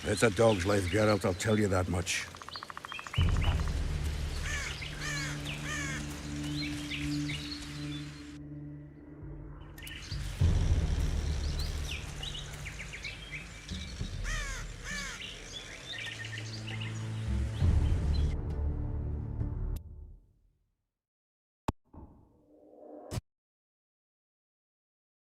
[SPEAKER 13] It's a dog's life, Geralt, I'll tell you that much.